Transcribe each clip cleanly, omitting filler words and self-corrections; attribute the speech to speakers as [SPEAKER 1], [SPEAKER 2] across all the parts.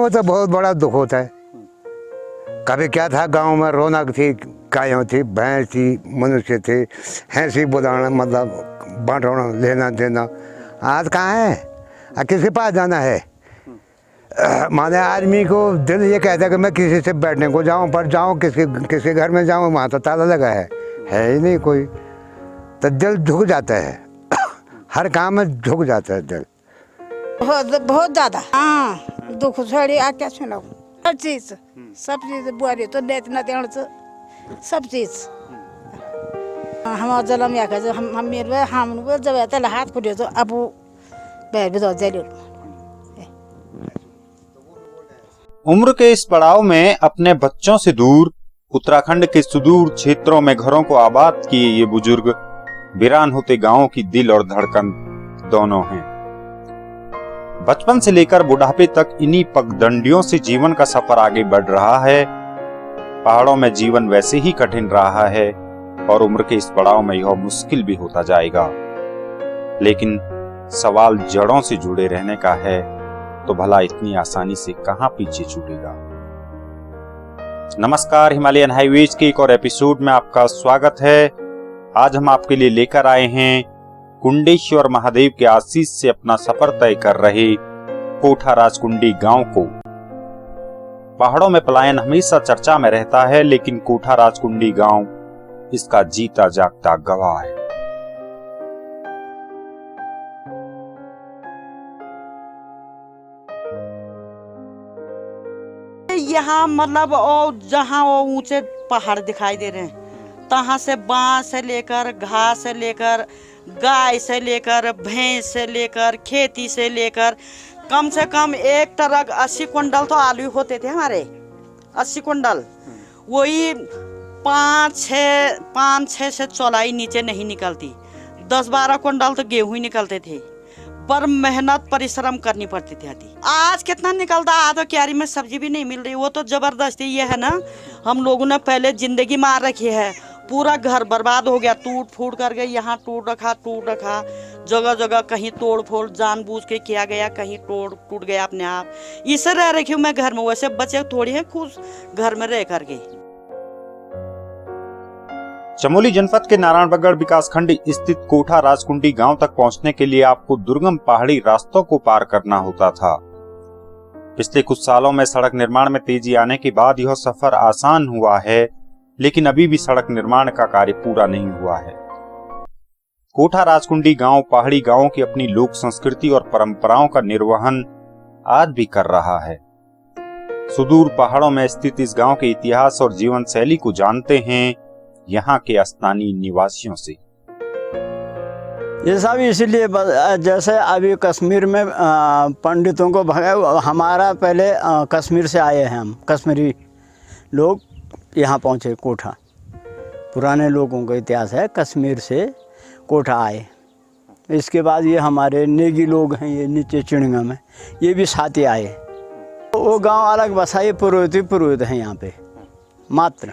[SPEAKER 1] वो तो बहुत बड़ा दुख होता है। कभी क्या था, गांव में रौनक थी, गायों थी, भैंस थी, मनुष्य थे, हंसी बुलाना, मतलब बांटना, लेना देना। आज कहाँ है? किसके पास जाना है? माने आदमी को दिल ये कहता है कि मैं किसी से बैठने को जाऊं, पर जाऊं किसके घर में जाऊं, वहाँ तो ताला लगा है ही नहीं कोई। तो दिल झुक जाता है, हर काम में झुक जाता है दिल।
[SPEAKER 2] बहुत ज़्यादा। हाँ, दुख छोड़ी आ क्या सुनाऊं? हर चीज़, सब चीज़ बुआरी तो नेत न देण से सब चीज़। हम जलम या का हम मेरे हम जब आते हाथ खुले तो अब बैठ भी तो जरूर।
[SPEAKER 3] उम्र के इस पड़ाव में अपने बच्चों से दूर उत्तराखंड के सुदूर क्षेत्रों में घरों को आबाद किए ये बुजुर्ग वीरान होते गांवों की दिल और धड़कन दोनों हैं। बचपन से लेकर बुढ़ापे तक इन्हीं पगडंडियों से जीवन का सफर आगे बढ़ रहा है। पहाड़ों में जीवन वैसे ही कठिन रहा है और उम्र के इस पड़ाव में यह मुश्किल भी होता जाएगा। लेकिन सवाल जड़ों से जुड़े रहने का है तो भला इतनी आसानी से कहां पीछे छूटेगा। नमस्कार, हिमालयन हाईवेज के एक और एपिसोड में आपका स्वागत है। आज हम आपके लिए लेकर आए हैं कुंडेश्वर महादेव के आशीष से अपना सफर तय कर रहे कोठा राजकुंडी गांव को। पहाड़ों में पलायन हमेशा चर्चा में रहता है, लेकिन कोठा राजकुंडी गांव इसका जीता जागता गवाह है।
[SPEAKER 4] यहाँ मतलब और जहाँ वो ऊंचे पहाड़ दिखाई दे रहे हैं, तहाँ से बांस से लेकर, घास से लेकर, गाय से लेकर, भैंस से लेकर, खेती से लेकर कम से कम एक ट्रक 80 कुंटल तो आलू होते थे हमारे। 80 कुंटल, वही 5-6 से चौलाई नीचे नहीं निकलती। 10-12 कुंटल तो गेहूं ही निकलते थे, पर मेहनत परिश्रम करनी पड़ती थी। आज कितना निकलता, आज तो क्यारी में सब्जी भी नहीं मिल रही। वो तो जबरदस्ती ये है ना, हम लोगों ने पहले जिंदगी मार रखी है, पूरा घर बर्बाद हो गया, टूट फूट कर गए। यहाँ टूट रखा, जगह जगह कहीं तोड़ फोड़ जानबूझ के किया गया, कहीं टूट गया अपने आप। इसे रह रखी हूँ मैं घर में, वैसे बच्चे थोड़ी हैं खुश घर में रह करके।
[SPEAKER 3] चमोली जनपद के नारायणबगड़ विकासखंड स्थित कोठा राजकुंडी गांव तक पहुंचने के लिए आपको दुर्गम पहाड़ी रास्तों को पार करना होता था। पिछले कुछ सालों में सड़क निर्माण में तेजी आने के बाद यह सफर आसान हुआ है, लेकिन अभी भी सड़क निर्माण का कार्य पूरा नहीं हुआ है। कोठा राजकुंडी गांव पहाड़ी गांवों की अपनी लोक संस्कृति और परंपराओं का निर्वहन आज भी कर रहा है। सुदूर पहाड़ों में स्थित इस गांव के इतिहास और जीवन शैली को जानते हैं यहाँ के स्थानीय निवासियों से।
[SPEAKER 5] ये सब इसलिए जैसे अभी कश्मीर में पंडितों को भगाया, हमारा पहले कश्मीर से आए हैं हम, कश्मीरी लोग यहाँ पहुँचे कोठा। पुराने लोगों का इतिहास है, कश्मीर से कोठा आए। इसके बाद ये हमारे नेगी लोग हैं, ये नीचे चिड़िंगा में, ये भी साथ ही आए। वो गांव अलग बसा, ये पुरोहित हैं यहाँ पे मात्र।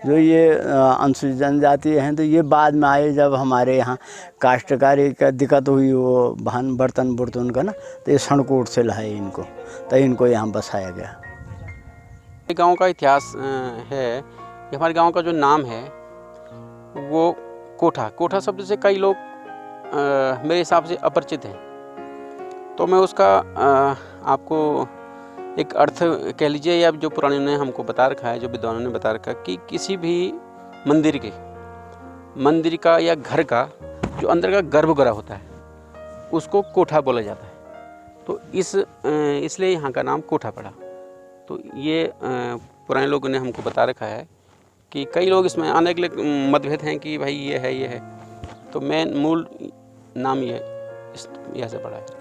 [SPEAKER 5] जो ये अनुसूचित जनजाति हैं तो ये बाद में आए, जब हमारे यहाँ काश्तकारी का दिक्कत हुई, वो बर्तन का ना, तो ये सनकोट से लाए इनको, तो इनको यहाँ बसाया गया।
[SPEAKER 6] गांव का इतिहास है, ये हमारे गांव का जो नाम है वो कोठा शब्द से कई लोग मेरे हिसाब से अपरिचित हैं, तो मैं उसका आपको एक अर्थ कह लीजिए, या जो पुराने ने हमको बता रखा है, जो विद्वानों ने बता रखा, कि किसी भी मंदिर का या घर का जो अंदर का गर्भगृह होता है उसको कोठा बोला जाता है। तो इसलिए यहाँ का नाम कोठा पड़ा। तो ये पुराने लोगों ने हमको बता रखा है कि कई लोग इसमें आने के लिए मतभेद हैं कि भाई ये है, तो मेन मूल नाम ये यहाँ से पड़ा है।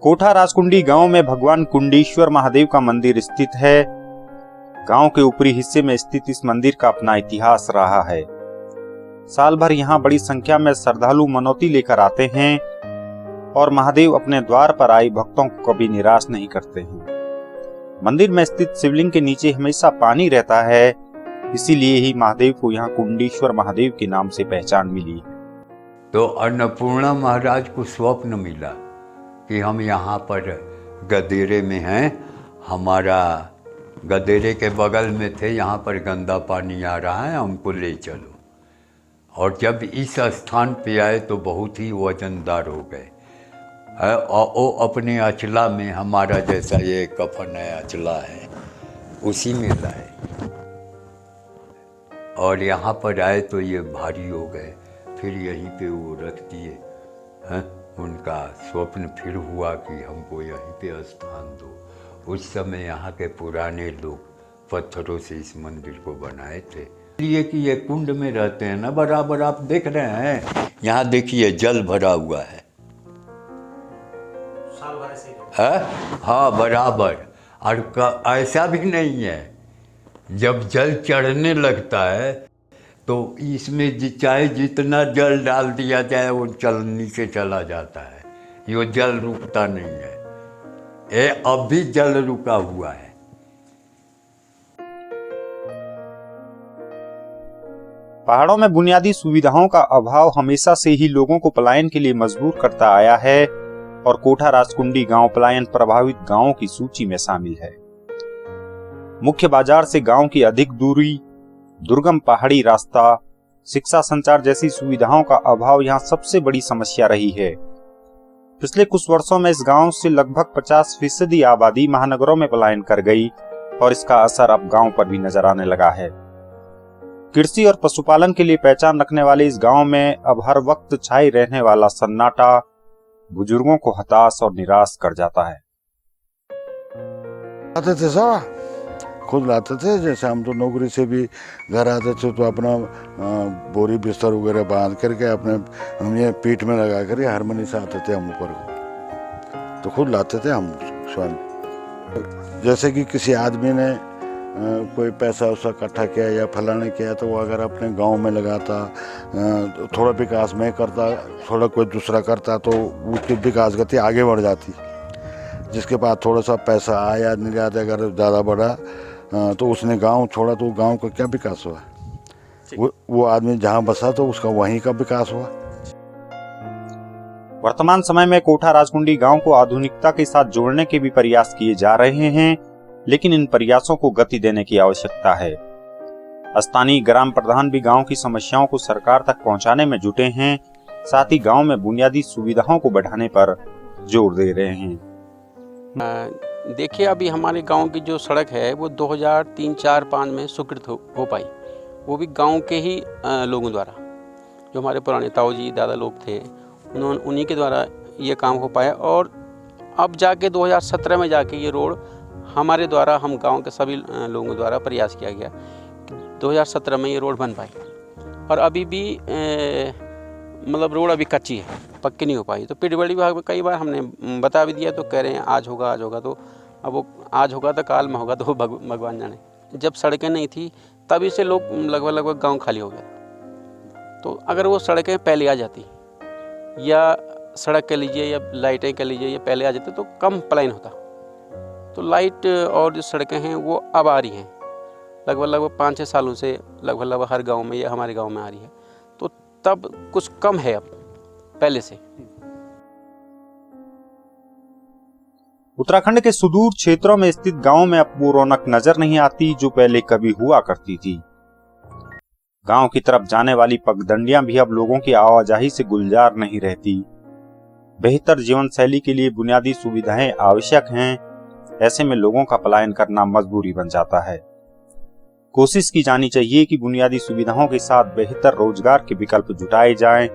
[SPEAKER 3] कोठा राजकुंडी गांव में भगवान कुंडेश्वर महादेव का मंदिर स्थित है। गांव के ऊपरी हिस्से में स्थित इस मंदिर का अपना इतिहास रहा है। साल भर यहाँ बड़ी संख्या में श्रद्धालु मनौती लेकर आते हैं और महादेव अपने द्वार पर आए भक्तों को कभी निराश नहीं करते हैं। मंदिर में स्थित शिवलिंग के नीचे हमेशा पानी रहता है, इसीलिए ही महादेव को यहाँ कुंडेश्वर महादेव के नाम से पहचान मिली है।
[SPEAKER 7] तो अन्नपूर्णा महाराज को स्वप्न मिला कि हम यहाँ पर गदेरे में हैं, हमारा गदेरे के बगल में थे, यहाँ पर गंदा पानी आ रहा है, हमको ले चलो। और जब इस स्थान पे आए तो बहुत ही वजनदार हो गए। और वो अपने अचला में, हमारा जैसा ये कफन है अचला है, उसी में लाए और यहाँ पर आए तो ये भारी हो गए। फिर यहीं पे वो रख दिए हैं। उनका स्वप्न फिर हुआ कि हमको यहीं पे स्थान दो। उस समय यहाँ के पुराने लोग पत्थरों से इस मंदिर को बनाए थे, इसलिए कि ये कुंड में रहते हैं ना, बराबर आप देख रहे हैं। यहाँ देखिए जल भरा हुआ है, हाँ बराबर। और ऐसा भी नहीं है, जब जल चढ़ने लगता है तो इसमें चाहे जितना जल डाल दिया जाए वो चल नीचे चला जाता है, ये जल रुकता नहीं है। ये अब भी जल रुका हुआ है।
[SPEAKER 3] पहाड़ों में बुनियादी सुविधाओं का अभाव हमेशा से ही लोगों को पलायन के लिए मजबूर करता आया है और कोठा राजकुंडी गांव पलायन प्रभावित गांवों की सूची में शामिल है। मुख्य बाजार से गांव की अधिक दूरी, दुर्गम पहाड़ी रास्ता, शिक्षा संचार जैसी सुविधाओं का अभाव यहाँ सबसे बड़ी समस्या रही है। पिछले कुछ वर्षों में इस गांव से लगभग 50% आबादी महानगरों में पलायन कर गई और इसका असर अब गांव पर भी नजर आने लगा है। कृषि और पशुपालन के लिए पहचान रखने वाले इस गांव में अब हर वक्त छाई रहने वाला सन्नाटा बुजुर्गों को हताश और निराश कर जाता है।
[SPEAKER 8] आते थे सब खुद लाते थे, जैसे हम तो नौकरी से भी घर आते थे तो अपना बोरी बिस्तर वगैरह बांध करके अपने हम ये पीठ में लगा कर हारमोनी से आते थे हम ऊपर को, तो खुद लाते थे हम स्वयं। जैसे कि किसी आदमी ने कोई पैसा उसका इकट्ठा किया या फलाने किया तो वो अगर अपने गांव में लगाता, थोड़ा विकास में करता, थोड़ा कोई दूसरा करता तो उसकी विकास गति आगे बढ़ जाती। जिसके पास थोड़ा सा पैसा आया निर्यात अगर ज़्यादा बढ़ा तो उसने गांव छोड़ा तो गांव का क्या विकास हुआ? वो आदमी जहां बसा तो उसका वहीं का विकास हुआ।
[SPEAKER 3] वर्तमान समय में कोठा राजकुंडी गांव को आधुनिकता के साथ जोड़ने के भी प्रयास किए जा रहे हैं, लेकिन इन प्रयासों को गति देने की आवश्यकता है। स्थानीय ग्राम प्रधान भी गांव की समस्याओं को सरकार तक पहुंचाने में जुटे हैं, साथ ही गांव में बुनियादी सुविधाओं को बढ़ाने पर जोर दे रहे हैं।
[SPEAKER 6] देखिए, अभी हमारे गांव की जो सड़क है वो 2003-4-5 में स्वीकृत हो पाई, वो भी गांव के ही लोगों द्वारा। जो हमारे पुराने ताऊ जी दादा लोग थे उन्हीं के द्वारा ये काम हो पाया। और अब जाके 2017 में जाके ये रोड हमारे द्वारा, हम गांव के सभी लोगों द्वारा प्रयास किया गया, 2017 में ये रोड बन पाई। और अभी भी मतलब रोड अभी कच्ची है, पक्की नहीं हो पाई। तो पीडब्ल्यूडी विभाग में कई बार हमने बता भी दिया तो कह रहे हैं आज होगा। तो अब वो आज होगा तो काल में होगा तो भगवान जाने। जब सड़कें नहीं थी तभी से लोग लगभग गांव खाली हो गया। तो अगर वो सड़कें पहले आ जाती, या सड़क कह लीजिए या लाइटें कह लीजिए, ये पहले आ जाते तो कम पलायन होता। तो लाइट और जो सड़कें हैं वो अब आ रही हैं, लगभग 5-6 सालों से लगभग हर गांव में या हमारे गांव में आ रही है। तो तब कुछ कम है अब पहले से।
[SPEAKER 3] उत्तराखंड के सुदूर क्षेत्रों में स्थित गांव में अब वो रौनक नजर नहीं आती जो पहले कभी हुआ करती थी। गांव की तरफ जाने वाली पगडंडियां भी अब लोगों की आवाजाही से गुलजार नहीं रहती। बेहतर जीवन शैली के लिए बुनियादी सुविधाएं आवश्यक हैं, ऐसे में लोगों का पलायन करना मजबूरी बन जाता है। कोशिश की जानी चाहिए कि बुनियादी सुविधाओं के साथ बेहतर रोजगार के विकल्प जुटाए जाएं,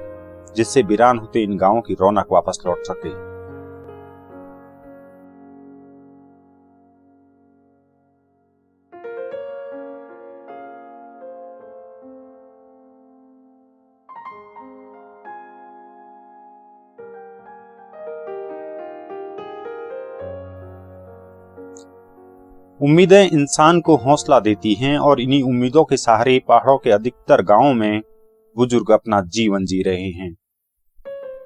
[SPEAKER 3] जिससे वीरान होते इन गांवों की रौनक वापस लौट सके। उम्मीदें इंसान को हौसला देती हैं और इन्हीं उम्मीदों के सहारे पहाड़ों के अधिकतर गांवों में बुजुर्ग अपना जीवन जी रहे हैं।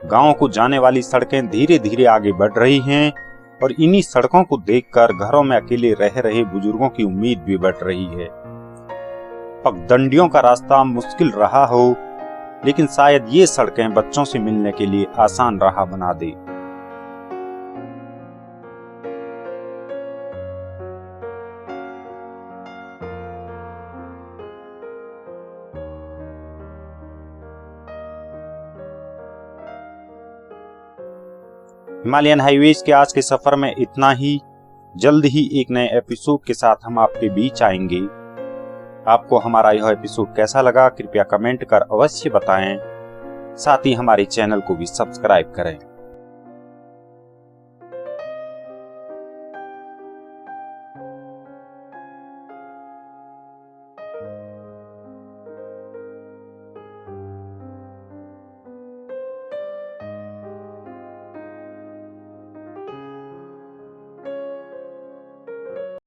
[SPEAKER 3] गांव को जाने वाली सड़कें धीरे धीरे आगे बढ़ रही हैं और इन्हीं सड़कों को देखकर घरों में अकेले रह रहे बुजुर्गों की उम्मीद भी बढ़ रही है। पगडंडियों का रास्ता मुश्किल रहा हो, लेकिन शायद ये सड़कें बच्चों से मिलने के लिए आसान राह बना दे। हिमालयन हाईवेज के आज के सफर में इतना ही। जल्द ही एक नए एपिसोड के साथ हम आपके बीच आएंगे। आपको हमारा यह एपिसोड कैसा लगा कृपया कमेंट कर अवश्य बताएं। साथ ही हमारे चैनल को भी सब्सक्राइब करें।